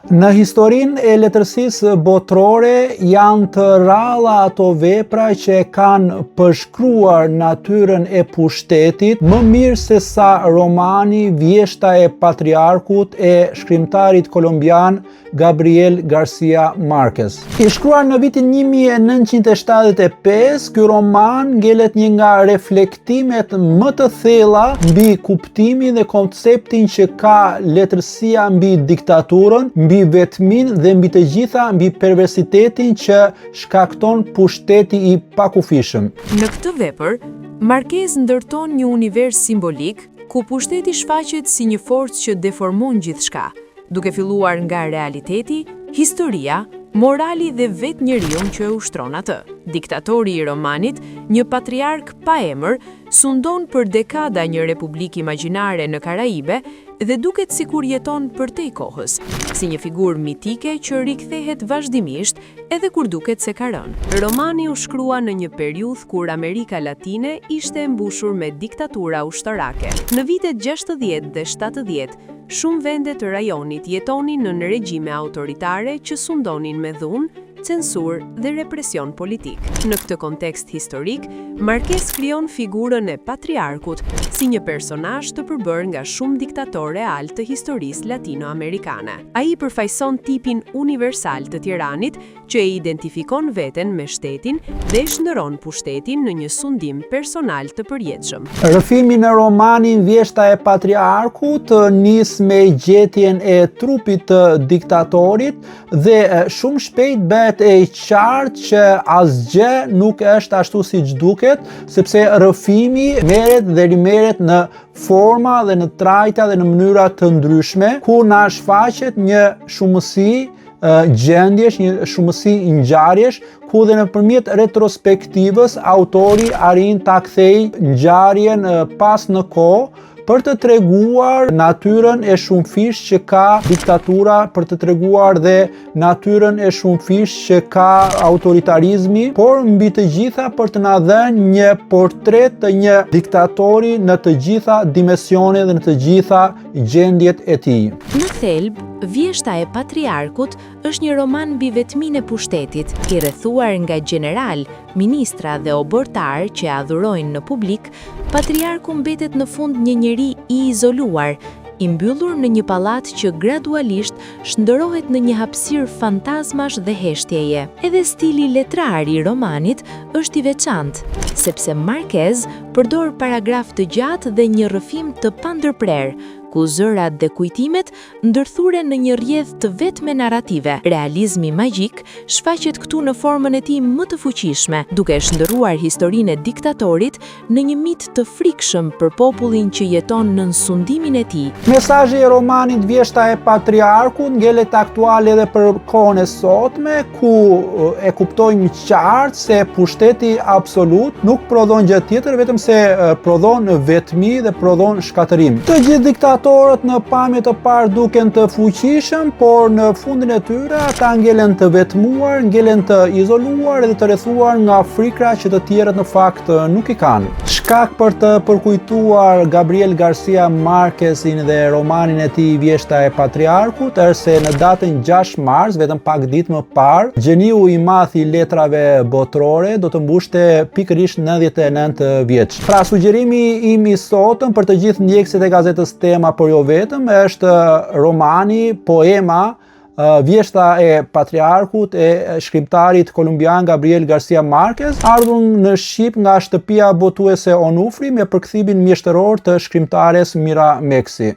Në historinë e letërsisë botërore janë të rralla ato vepra që kanë përshkruar natyrën e pushtetit më mirë se sa romani Vjeshta e Patriarkut e shkrimtarit kolumbian Gabriel Garcia Marquez. I shkruar në vitin 1975, ky roman ngjelet një nga reflektimet më të thella mbi kuptimin dhe konceptin që ka letërsia mbi diktaturën, mbi vetmin dhe mbi të gjitha mbi perversitetin që shkakton pushteti i pakufishëm. Në këtë vepër, Marquez ndërton një univers simbolik ku pushteti shfaqet si një forcë që deformon gjithçka, duke filluar nga realiteti, historia, morali dhe vetë njeriu që e ushtron atë. Diktatori i romanit, një patriark pa emër, sundon për dekada një republikë imagjinare në Karaibe dhe duket sikur jeton përtej kohës, si një figurë mitike që rikthehet vazhdimisht edhe kur duket se ka rënë. Romani u shkrua në një periudhë kur Amerika Latine ishte e mbushur me diktatura ushtarake. Në vitet 60 dhe 70, shumë vende të rajonit jetonin në regjime autoritare që sundonin me dhunë, censur dhe represion politik. Në këtë kontekst historik, Marquez krijon figurën e patriarkut si një personazh të përbërë nga shumë diktatorë real të historisë latinoamerikane. Ai përfaqëson tipin universal të tiranit që e identifikon veten me shtetin dhe shndërron pushtetin në një sundim personal të përjetshëm. Rrëfimi në romanin Vjeshta e Patriarkut nis me gjetjen e trupit të diktatorit dhe shumë shpejt bëhet e qartë që asgjë nuk është ashtu siç duket, sepse rrëfimi merret dhe rimerret në forma dhe në trajta dhe në mënyra të ndryshme, ku na shfaqet një shumësi gjendjesh, një shumësi ngjarjesh, ku dhe nëpërmjet retrospektivës autori arrin ta kthejë ngjarjen pas në kohë për të treguar natyrën e shumëfisht që ka diktatura, për të treguar dhe natyrën e shumëfisht që ka autoritarizmi, por mbi të gjitha për të na dhënë një portret të një diktatori në të gjitha dimensionet dhe në të gjitha gjendjet e tij. Në thelb, Vjeshta e Patriarkut është një roman mbi vetminë e pushtetit, i rrethuar nga gjeneral, ministra dhe obortar që adhurojnë në publik. Patriarku mbetet në fund një njeri i izoluar, i mbyllur në një pallat që gradualisht shndërrohet në një hapësirë fantazmash dhe heshtjeje. Edhe stili letrar i romanit është i veçantë, sepse Marquez përdor paragraf të gjatë dhe një rrëfim të pandërprer, ku zërat dhe kujtimet ndërthuren në një rrjedhë të vetme narrative. Realizmi magjik shfaqet këtu në formën e tij më të fuqishme, duke shndërruar historinë e diktatorit në një mit të frikshëm për popullin që jeton në sundimin e tij. Mesazhi i romanit Vjeshta e Patriarkut ngjelet aktual edhe për kohën e sotme, ku e kuptojmë qartë se pushteti absolut nuk prodhon gjë tjetër vetëm se prodhon vetmi dhe prodhon shkatërim. Të gjithë diktatorët në pamje të parë duken të fuqishëm, por në fundin e tyre ata ngelen të vetmuar, ngelen të izoluar dhe të rrethuar nga frikra që të tjerët në fakt nuk i kanë. Shkak për të përkujtuar Gabriel Garcia Marquezin dhe romanin e tij Vjeshta e Patriarkut është se në datën 6 mars, vetëm pak ditë më parë, gjeniu i madh i letrave botërore do të mbushte pikërisht 99 vjeç. Pra sugjerimi im i sotëm për të gjithë ndjekësit e gazetës Tema, por jo vetëm, është romani, poema Vjeshta e Patriarkut e shkrimtarit kolumbian Gabriel Garcia Marquez, ardhur në Shqip nga shtëpia botuese Onufri me përkthimin mjeshtëror të shkrimtares Mira Meksi.